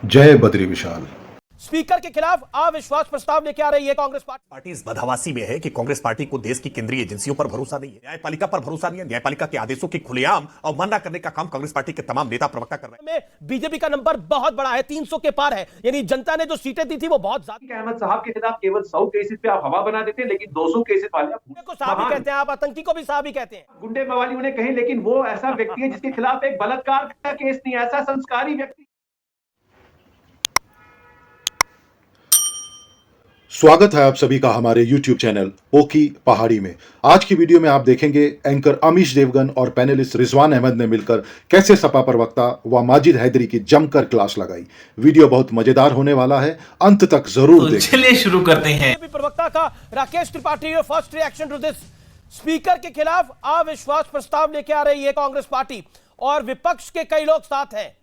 जय बद्री विशाल। स्पीकर के खिलाफ अविश्वास प्रस्ताव लेके आ रही है कांग्रेस पार्टी इस बदहवासी में है कि कांग्रेस पार्टी को देश की केंद्रीय एजेंसियों पर भरोसा नहीं है, न्यायपालिका पर भरोसा नहीं है। न्यायपालिका के आदेशों की खुलेआम अवमानना करने का काम कांग्रेस पार्टी के तमाम नेता प्रवक्ता कर रहे हैं। बीजेपी का नंबर बहुत बड़ा है, 300 के पार है, यानी जनता ने जो सीटें दी थी वो बहुत ज्यादा। अहमद साहब के खिलाफ केवल 100 केसेस पे आप हवा बना देते हैं, लेकिन 200 केसेस वाले को साहब ही कहते हैं, आप आतंकी को भी साहब ही कहते हैं। गुंडे मवाली उन्हें कहें, लेकिन वो ऐसा व्यक्ति है जिसके खिलाफ एक बलात्कार का केस नहीं है, ऐसा संस्कारी व्यक्ति। स्वागत है आप सभी का हमारे YouTube चैनल पोकी पहाड़ी में। आज की वीडियो में आप देखेंगे एंकर अमीश देवगन और पैनलिस्ट रिजवान अहमद ने मिलकर कैसे सपा प्रवक्ता व माजिद हैदरी की जमकर क्लास लगाई। वीडियो बहुत मजेदार होने वाला है, अंत तक जरूर देखें। चलिए शुरू करते हैं। प्रवक्ता का Rakesh Tripathi, first reaction to this. Speaker के खिलाफ अविश्वास प्रस्ताव लेके आ रही है कांग्रेस पार्टी और विपक्ष के कई लोग साथ हैं।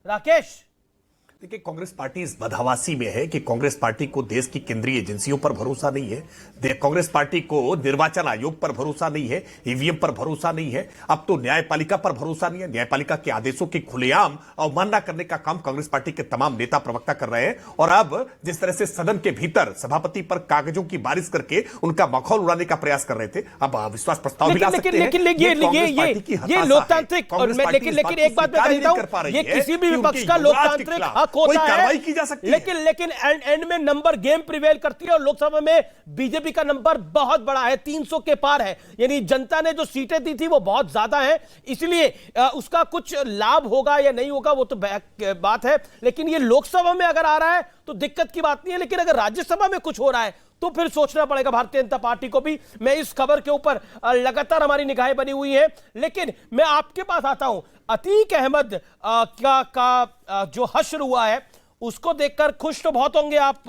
राकेश, देखिए, कांग्रेस पार्टी इस बदहवासी में है कि कांग्रेस पार्टी को देश की केंद्रीय एजेंसियों पर भरोसा नहीं है, कांग्रेस पार्टी को निर्वाचन आयोग पर भरोसा नहीं है, ईवीएम पर भरोसा नहीं है, अब तो न्यायपालिका पर भरोसा नहीं है। न्यायपालिका के आदेशों की खुलेआम अवमानना करने का काम कांग्रेस पार्टी के तमाम नेता प्रवक्ता कर रहे हैं। और अब जिस तरह से सदन के भीतर सभापति पर कागजों की बारिश करके उनका मखौल उड़ाने का प्रयास कर रहे थे, अब अविश्वास प्रस्ताव भी ला सकते हैं। ये लोकतांत्रिक, लेकिन एक बात मैं कहता हूं, ये किसी भी विपक्ष का लोकतांत्रिक हक होता है, की जा सकती है। लेकिन एंड में नंबर गेम प्रिवेल करती है और लोकसभा में बीजेपी का नंबर बहुत बड़ा है, 300 के पार है, यानी जनता ने जो सीटें दी थी वो बहुत ज्यादा है, इसलिए उसका कुछ लाभ होगा या नहीं होगा वो तो बात है। लेकिन ये लोकसभा में अगर आ रहा है तो दिक्कत की बात नहीं है, लेकिन अगर राज्यसभा में कुछ हो रहा है तो फिर सोचना पड़ेगा भारतीय जनता पार्टी को भी। मैं इस खबर के ऊपर लगातार हमारी निगाहें बनी हुई हैं, लेकिन मैं आपके पास आता हूं। अतीक अहमद का जो हश्र हुआ है उसको देखकर खुश तो बहुत होंगे आप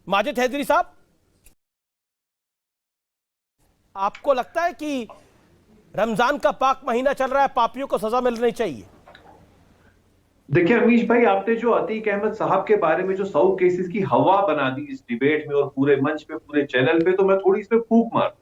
माजिद हैदरी साहब। आपको लगता है कि रमजान का पाक महीना चल रहा है, पापियों को सजा मिलनी चाहिए? देखिए अमीश भाई, आपने जो अतीक अहमद साहब के बारे में जो 100 केसेस की हवा बना दी इस डिबेट में और पूरे मंच पे, पूरे चैनल पे, तो मैं थोड़ी इसमें फूंक मार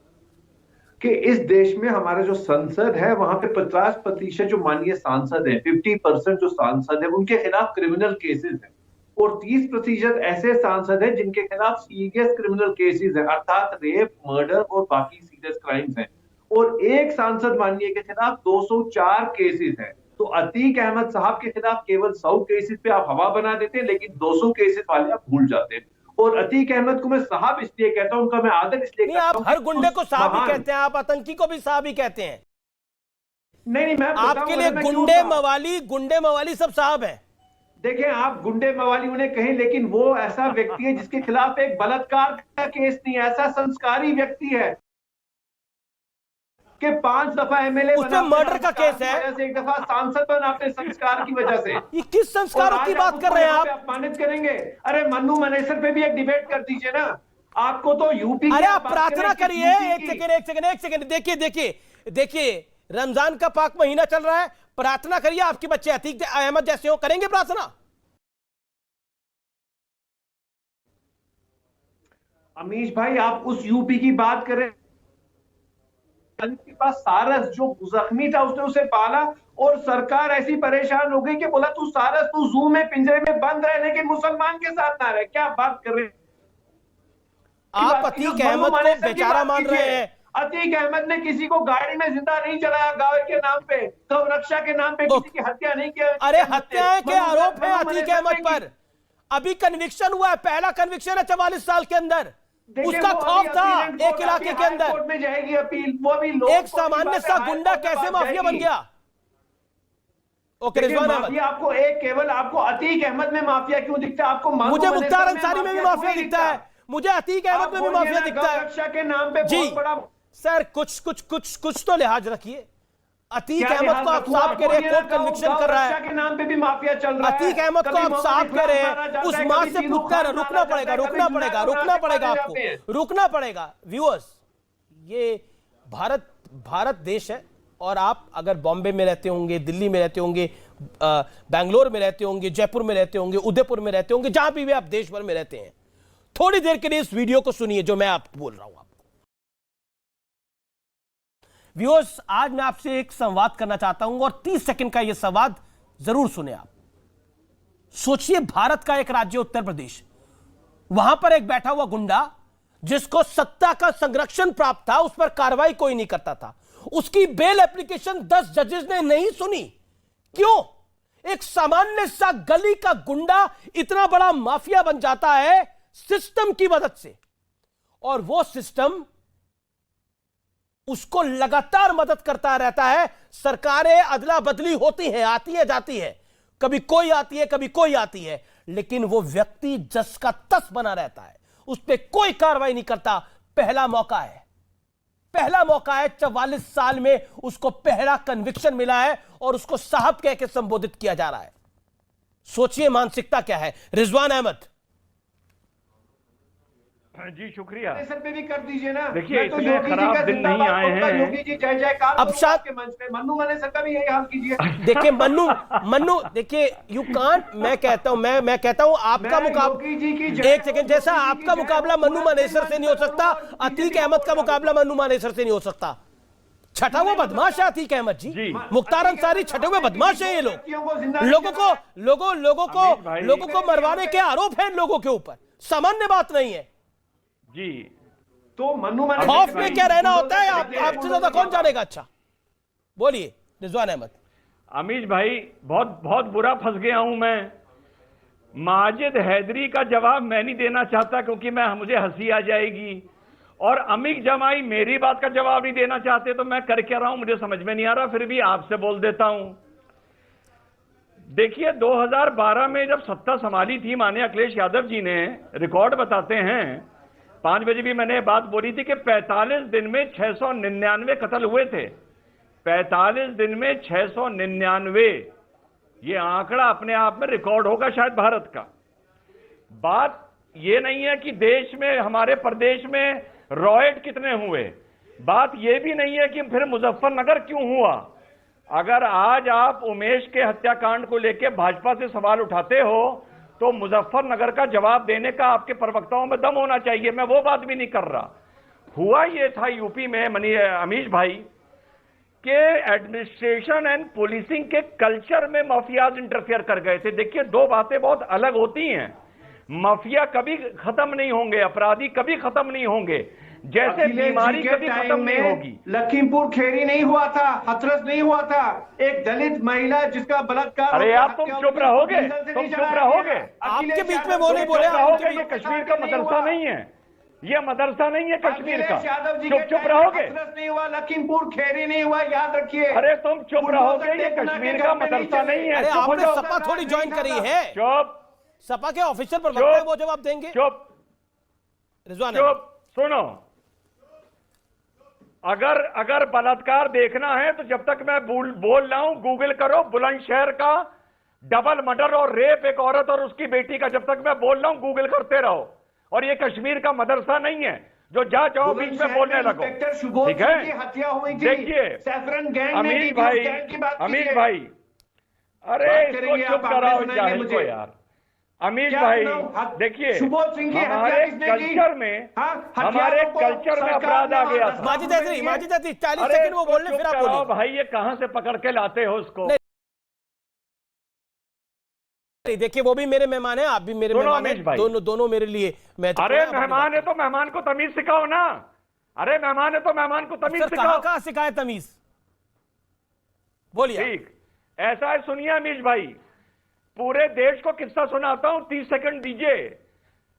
कि इस देश में हमारे जो संसद है वहां पे 50% जो माननीय सांसद है, 50% जो सांसद है उनके खिलाफ क्रिमिनल केसेस हैं और 30% ऐसे सांसद हैं जिनके खिलाफ सीरियस क्रिमिनल केसेस हैं, अर्थात रेप, मर्डर और बाकी सीरियस क्राइम्स हैं। और एक सांसद माननीय के खिलाफ 204 केसेस हैं। तो अतीक अहमद साहब के खिलाफ केवल 100 केसेस पे आप हवा बना देते हैं, लेकिन 200 केसेस वाले आप भूल जाते हैं। और अतीक अहमद को मैं साहब इसलिए कहता हूं, उनका मैं आदर इसलिए नहीं, आप हर गुंडे को साहब ही कहते हैं, आप आतंकी को भी साहब ही कहते हैं। नहीं, मैं आपके लिए गुंडे मवाली सब साहब है। देखिए, आप गुंडे मवाली उन्हें कहें, लेकिन वो ऐसा व्यक्ति है जिसके खिलाफ एक बलात्कार का केस नहीं है, ऐसा संस्कारी व्यक्ति है कि 5 दफा एमएलए बना, मर्डर का केस है, एक दफा सांसद बना अपने संस्कार की वजह से। ये किस संस्कारों की बात कर रहे हैं आप? अपमानित करेंगे? अरे मन्नू मनेसर पे भी एक डिबेट कर दीजिए ना। आपको तो यूपी, अरे आप प्रार्थना करिए। एक सेकंड, देखिए रमजान का पाक महीना चल रहा है, प्रार्थना करिए आपके बच्चे अतीक अहमद जैसे हो, करेंगे प्रार्थना। अमीश भाई, आप उस यूपी की बात करें, के पास सारस जो जख्मी था उसने उसे पाला और सरकार ऐसी परेशान हो गई कि बोला तू सारस, तू जू में पिंजरे में बंद रहे लेकिन मुसलमान के साथ ना रहे। क्या बात कर रहे हैं आप? अतीक अहमद को बेचारा मान रहे हैं। अतीक अहमद ने किसी को गाड़ी में जिंदा नहीं चलाया, गाँव के नाम पे, गौ रक्षा के नाम पे किसी की हत्या नहीं किया। अरे हत्या के आरोप है अतीक अहमद पर, अभी कन्विक्शन हुआ है, पहला कन्विक्शन है 44 साल के अंदर। उसका खौफ था एक इलाके के अंदर, कोर्ट में जाएगी अपील, वो भी एक सामान्य सा गुंडा कैसे माफिया बन गया? ओके रिजवान अहमद, आपको एक केवल आपको अतीक अहमद में माफिया क्यों दिखता है? आपको मुझे मुख्तार अंसारी में भी माफिया दिखता है, मुझे अतीक अहमद में भी माफिया दिखता है। रक्षा के नाम पे जी बहुत बड़ा सर, कुछ तो लिहाज रखिए। अतीक अहमद को आप साफ कह रहे हैं, कोर्ट कन्विक्शन कर रहा है, के नाम पे भी माफिया चल रहा है। अतीक अहमद को आप साफ कह रहे हैं, उस मां से पूछता है, रुकना पड़ेगा व्यूअर्स। ये भारत देश है और आप अगर बॉम्बे में रहते होंगे, दिल्ली में रहते होंगे, बैंगलोर में रहते होंगे, जयपुर में रहते होंगे, उदयपुर में रहते होंगे, जहां भी आप देश भर में रहते हैं, थोड़ी देर के लिए इस वीडियो को सुनिए जो मैं आपको बोल रहा हूं। व्यूअर्स, आज मैं आपसे एक संवाद करना चाहता हूं और 30 सेकंड का यह संवाद जरूर सुने आप। सोचिए, भारत का एक राज्य उत्तर प्रदेश, वहां पर एक बैठा हुआ गुंडा जिसको सत्ता का संरक्षण प्राप्त था, उस पर कार्रवाई कोई नहीं करता था। उसकी बेल एप्लीकेशन 10 जजेस ने नहीं सुनी। क्यों? एक सामान्य सा गली का गुंडा इतना बड़ा माफिया बन जाता है सिस्टम की मदद से, और वो सिस्टम उसको लगातार मदद करता रहता है। सरकारें अदला बदली होती हैं, आती है जाती है, कभी कोई आती है कभी कोई आती है, लेकिन वो व्यक्ति जस का तस बना रहता है, उस पर कोई कार्रवाई नहीं करता। पहला मौका है 44 साल में उसको पहला कन्विक्शन मिला है और उसको साहब कह के संबोधित किया जा रहा है। सोचिए मानसिकता क्या है। रिजवान अहमद जी शुक्रिया। सर पे भी कर दीजिए ना। देखिए, मैं तो इतने योगी जी खराब का दिन नहीं जिंदाबाद आए कहूंगा, हैं। योगी जी जय जयकार अब करूंगा शायद- आपके मंच पे। मन्नू मानेसर का भी यही हाल कीजिए। देखिए मन्नू देखिए, यू कांट, मैं कहता हूं आपका मैं मुकाबला, योगी जी की जय एक सेकंड, जैसा योगी जी आपका की मुकाबला जय मन्नू मानेसर से नहीं हो सकता, अतीक अहमद का मुकाबला मन्नू मानेसर से नहीं हो सकता। छठा हुआ बदमाश है अतीक अहमद जी, जी। मुख्तार अंसारी छठे हुए बदमाश है। ये लोगों को मरवाने के आरोप हैं लोगों के ऊपर, सामान्य बात नहीं है। जी तो मन्नू मानेसर खौफ में क्या रहना होता है आपसे ज्यादा कौन जानेगा। अच्छा बोलिए रिजवान अहमद। अमीश भाई, बहुत बहुत बुरा फंस गया हूं मैं। माजिद हैदरी का जवाब मैं नहीं देना चाहता क्योंकि मुझे हंसी आ जाएगी, और अमीक जमाई मेरी बात का जवाब नहीं देना चाहते, तो मैं कर क्या रहा हूं मुझे समझ में नहीं आ रहा, फिर भी आपसे बोल देता हूं। देखिए, 2012 में जब सत्ता संभाली थी माननीय अखिलेश यादव जी ने, रिकॉर्ड बताते हैं, 5 बजे भी मैंने बात बोली थी कि 45 दिन में 699 कत्ल हुए थे। 45 दिन में 699, ये आंकड़ा अपने आप में रिकॉर्ड होगा शायद भारत का। बात ये नहीं है कि देश में, हमारे प्रदेश में रॉयट कितने हुए, बात ये भी नहीं है कि फिर मुजफ्फरनगर क्यों हुआ। अगर आज आप उमेश के हत्याकांड को लेकर भाजपा से सवाल उठाते हो तो मुजफ्फरनगर का जवाब देने का आपके प्रवक्ताओं में दम होना चाहिए। मैं वो बात भी नहीं कर रहा। हुआ ये था यूपी में अमीश भाई के एडमिनिस्ट्रेशन एंड पुलिसिंग के कल्चर में माफियाज इंटरफेयर कर गए थे। देखिए, दो बातें बहुत अलग होती हैं। माफिया कभी खत्म नहीं होंगे, अपराधी कभी खत्म नहीं होंगे, जैसे बीमारी कभी खत्म नहीं होगी। लखीमपुर खेरी नहीं हुआ था, हाथरस नहीं हुआ था, एक दलित महिला जिसका बलात्कार। अरे यार, तुम चुप रहोगे, तुम चुप रहोगे। आपके बीच में वो नहीं बोले। रहोगे, ये कश्मीर का मदरसा नहीं है, ये मदरसा नहीं है कश्मीर का। चुप रहोगे। हाथरस नहीं हुआ, लखीमपुर खेरी नहीं हुआ, याद रखिए। अरे तुम चुप रहोगे, ये कश्मीर का मदरसा नहीं है। अरे आपने सपा थोड़ी ज्वाइन करी है। चुप। सपा के ऑफिसर प्रवक्ता है, वो जवाब देंगे। चुप रिजवान चुप। सुनो, अगर बलात्कार देखना है तो जब तक मैं बोल रहा हूं, गूगल करो बुलंदशहर का डबल मर्डर और रेप एक औरत और उसकी बेटी का। जब तक मैं बोल रहा हूं गूगल करते रहो। और ये कश्मीर का मदरसा नहीं है जो जाओ बीच में बोलने लगो, ठीक है। देखिए अमीर भाई, अरे इसको चुप कराओ इसको यार। अमीश भाई, देखिए, हमारे कल्चर में अपराध आ गया था। माजिद हैदरी 40 सेकंड वो बोलने, फिर आप बोलिए। भाई, ये कहां से पकड़ के लाते हो उसको? देखिए, वो भी मेरे मेहमान हैं, आप भी मेरे मेहमान हैं, दोनों मेरे लिए। अरे मेहमान है तो मेहमान को तमीज सिखाओ ना। अरे मेहमान है तो मेहमान को तमीज सिखाओ। कहां सिखाए तमीज? बोलिए। ठीक, ऐसा है, सुनिए अमीश भाई, पूरे देश को किस्सा सुनाता हूं, 30 सेकंड दीजिए।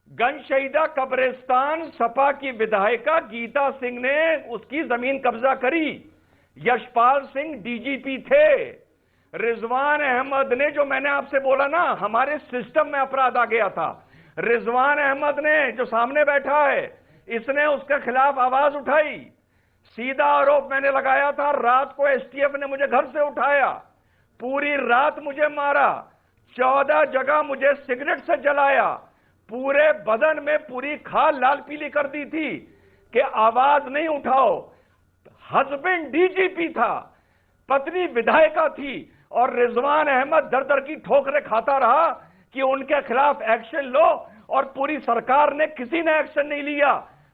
गंज शहीदा कब्रिस्तान सपा की विधायिका गीता सिंह ने उसकी जमीन कब्जा करी। यशपाल सिंह डीजीपी थे। रिजवान अहमद ने, जो मैंने आपसे बोला ना, हमारे सिस्टम में अपराध आ गया था। रिजवान अहमद ने, जो सामने बैठा है, इसने उसके खिलाफ आवाज उठाई। सीधा आरोप मैंने लगाया था। रात को एसटीएफ ने मुझे घर से उठाया, पूरी रात मुझे मारा, 14 जगह मुझे सिगरेट से जलाया, पूरे बदन में पूरी खाल लाल पीली कर दी थी कि आवाज नहीं उठाओ। हस्बैंड डीजीपी था, पत्नी विधायिका थी, और रिजवान अहमद दर दर की ठोकरें खाता रहा कि उनके खिलाफ एक्शन लो, और पूरी सरकार ने, किसी ने एक्शन नहीं लिया।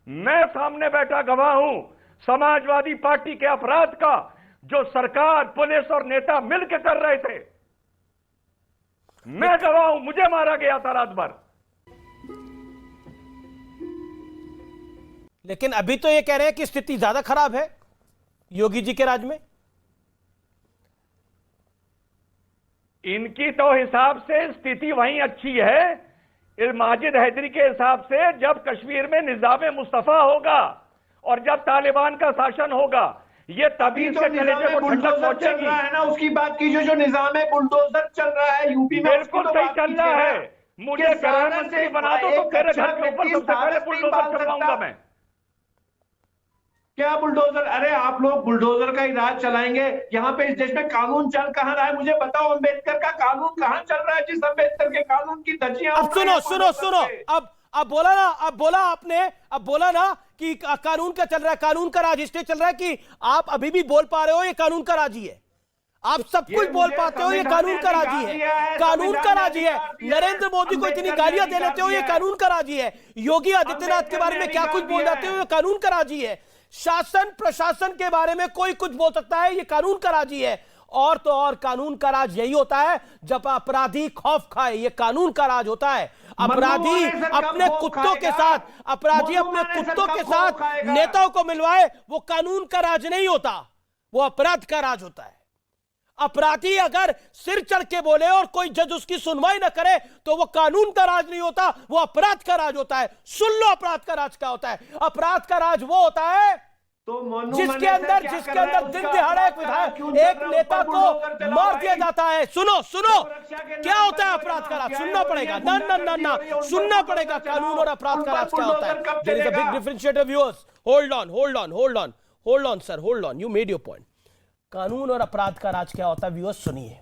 मैं सामने बैठा गवाह हूं। समाजवादी पार्टी के अपराध का जो सरकार, पुलिस और नेता मिलकर कर रहे थे। मैं गवाह हूं, मुझे मारा गया था रात भर। लेकिन अभी तो ये कह रहे हैं कि स्थिति ज्यादा खराब है योगी जी के राज में। इनकी तो हिसाब से स्थिति वहीं अच्छी है। माजिद हैदरी के हिसाब से जब कश्मीर में निजाम मुस्तफा होगा और जब तालिबान का शासन होगा, ये तभी तो से कलेजे को ठंडक चल पहुंचेगी। रहा है ना, उसकी बात कीजिए। जो निजाम है बुलडोजर चल रहा है यूपी में, बिल्कुल सही चल रहा है। मुझे प्रधानमंत्री बना दो तो मेरे घर के ऊपर सबसे पहले बुलडोजर चलवाऊंगा मैं। क्या बुलडोजर? अरे आप लोग बुलडोजर का ही राज चलाएंगे। यहाँ पे इस देश में कानून चल कहाँ रहा है? मुझे बताओ, अंबेडकर का कानून कहाँ चल रहा है? जिस अंबेडकर के कानून की धज्जियां अब सुनो, अब बोला ना, अब बोला ना कि कानून का चल रहा है, कानून का राज इसलिए चल रहा है कि आप अभी भी बोल पा रहे हो ये कानून का राज ही है। आप सब कुछ बोल पाते हो ये कानून का राज ही है, कानून का राज ही है। नरेंद्र मोदी को इतनी गालियां दे लेते हो ये कानून का राज ही है। योगी आदित्यनाथ के बारे में क्या कुछ बोल जाते हो ये कानून का राज ही है। शासन प्रशासन के बारे में कोई कुछ बोल सकता है, ये कानून का राज ही है। और तो और कानून का राज यही होता है जब अपराधी खौफ खाए, ये कानून का राज होता है। अपराधी अपने कुत्तों के साथ, नेताओं को मिलवाए, वो कानून का राज नहीं होता, वो अपराध का राज होता है। अपराधी अगर सिर चढ़ के बोले और कोई जज उसकी सुनवाई ना करे तो वो कानून का राज नहीं होता, वो अपराध का राज होता है। सुन लो अपराध का राज क्या होता है। अपराध का राज वो होता है जिसके अंदर दिन दिहाड़े एक नेता को मार दिया जाता है। सुनो क्या होता है अपराध का राज, सुनना पड़ेगा। ना सुनना पड़ेगा कानून और अपराध का राज क्या होता है। There is a big differentiator viewers. Hold on sir, hold on, you made your point. कानून और अपराध का राज क्या होता है व्यूअर्स सुनिए।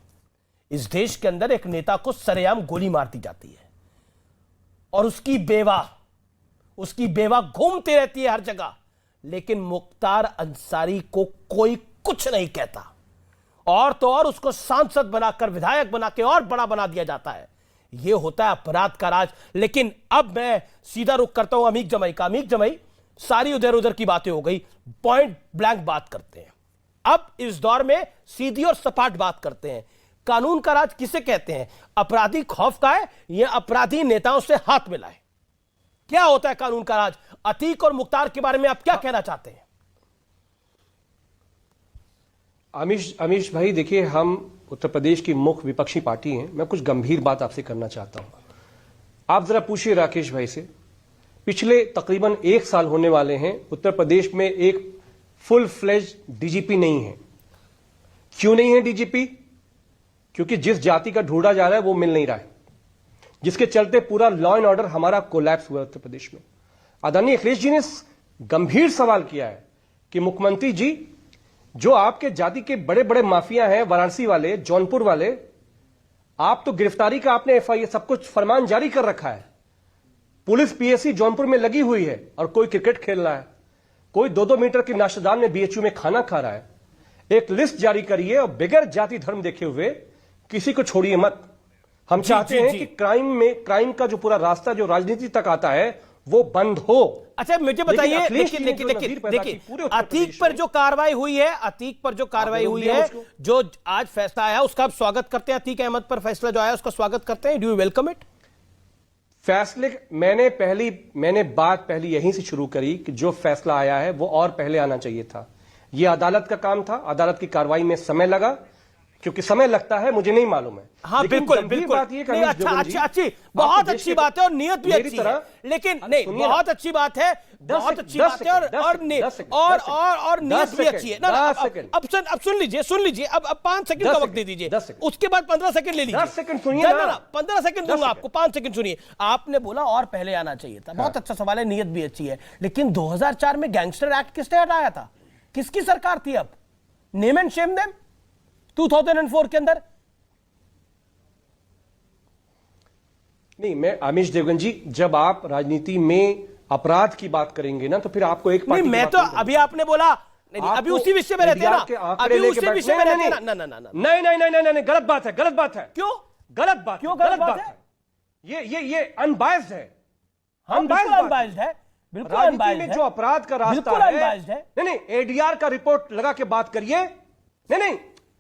इस देश के अंदर एक नेता को सरेआम गोली मार दी जाती है और उसकी बेवा घूमती रहती है हर जगह, लेकिन मुख्तार अंसारी को कोई कुछ नहीं कहता। और तो और उसको सांसद बनाकर, विधायक बना के और बड़ा बना दिया जाता है। यह होता है अपराध का राज। लेकिन अब मैं सीधा रुख करता हूं अमीक जमाई का। अमीक जमाई, सारी उधर उधर की बातें हो गई, पॉइंट ब्लैंक बात करते हैं। अब इस दौर में सीधी और सपाट बात करते हैं। कानून का राज किसे कहते हैं? अपराधी खौफ खाए या अपराधी नेताओं से हाथ मिलाए? क्या होता है कानून का राज? अतीक और मुख्तार के बारे में आप क्या कहना चाहते हैं? अमीश भाई, देखिए, हम उत्तर प्रदेश की मुख्य विपक्षी पार्टी हैं। मैं कुछ गंभीर बात आपसे करना चाहता हूं। आप जरा पूछिए राकेश भाई से, पिछले तकरीबन 1 साल होने वाले हैं उत्तर प्रदेश में एक फुल फ्लेज डीजीपी नहीं है। क्यों नहीं है डीजीपी? क्योंकि जिस जाति का ढूंढा जा रहा है वो मिल नहीं रहा है, जिसके चलते पूरा लॉ एंड ऑर्डर हमारा कोलैप्स हुआ उत्तर प्रदेश में। आदरणीय अखिलेश जी ने गंभीर सवाल किया है कि मुख्यमंत्री जी, जो आपके जाति के बड़े बड़े माफिया हैं, वाराणसी वाले, जौनपुर वाले, आप तो गिरफ्तारी का आपने एफआईआर सब कुछ फरमान जारी कर रखा है। पुलिस पीएससी जौनपुर में लगी हुई है और कोई क्रिकेट खेल रहा है, कोई 2-2 मीटर की नाश्तेदान में बीएचयू में खाना खा रहा है। एक लिस्ट जारी करिए और बगैर जाति धर्म देखे हुए किसी को छोड़िए मत। हम चाहते हैं कि क्राइम का जो पूरा रास्ता जो राजनीति तक आता है वो बंद हो। अच्छा, मुझे बताइए, देखिए, अतीक पर जो कार्रवाई हुई है, जो आज फैसला आया, उसका आप स्वागत करते हैं? अतीक अहमद पर फैसला जो आया उसका स्वागत करते हैं? Do you welcome it? फैसले मैंने बात पहली यहीं से शुरू करी कि जो फैसला आया है वो और पहले आना चाहिए था। यह अदालत का काम था। अदालत की कार्रवाई में समय लगा, क्योंकि समय लगता है, मुझे नहीं मालूम है। हाँ, बिल्कुल बात ये अच्छी बहुत अच्छी बात है और नियत भी अच्छी है। लेकिन नहीं, बहुत अच्छी बात है, बहुत अच्छी बात है और नियत भी अच्छी है। अब सुन लीजिए, अब 5 सेकंड का वक्त दे दीजिए, उसके बाद 15 सेकंड ले लीजिए। 10 सेकंड सुनिए ना, 15 सेकंड दूंगा आपको, 5 सेकंड सुनिए। आपने बोला और पहले आना चाहिए था, बहुत अच्छा सवाल है, नियत भी अच्छी है। लेकिन 2004 में गैंगस्टर एक्ट किसने हटाया था? किसकी सरकार थी? अब नेम एंड शेम देम 2004 के अंदर। नहीं, मैं अमीश देवगन जी, जब आप राजनीति में अपराध की बात करेंगे ना, तो फिर आपको एक नहीं, मैं तो अभी आपने बोला नहीं, अभी उसी विषय में रहते हैं ना, अभी उसी विषय में रहते हैं ना। नहीं, गलत बात है। क्यों गलत बात है? ये अनबायस्ड है। अनबायस्ड है। बिल्कुल राजनीति unbiased में है। जो अपराध का रास्ता बिल्कुल unbiased है। नहीं एडीआर का रिपोर्ट लगा के बात करिए। नहीं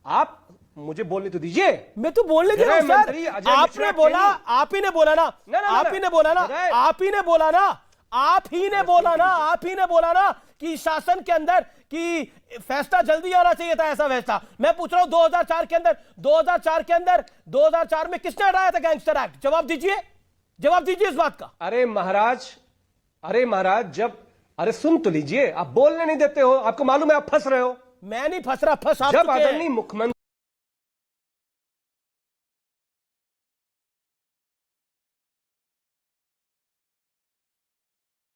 आप मुझे बोलने तो दीजिए। मैं तो बोलने दे रहा हूं गृह मंत्री सर। अजय आपने मिश्रा बोला, के आप ही ने बोला ना, आप ही ने बोला ना, आप ही ने बोला ना, आप ही ने बोला ना, आप ही ने बोला ना कि शासन के अंदर कि फैसला जल्दी आना चाहिए था। ऐसा फैसला मैं पूछ रहा हूं 2004 के अंदर, 2004 में किसने हटाया था गैंगस्टर एक्ट? जवाब दीजिए, जवाब दीजिए इस बात का। अरे महाराज जब अरे सुन तो लीजिए, आप बोलने नहीं देते हो। आपको मालूम है आप फंस रहे हो। मैं नहीं फंस रहा, फंस आप जब चुके हैं। आदरणीय मुख्यमंत्री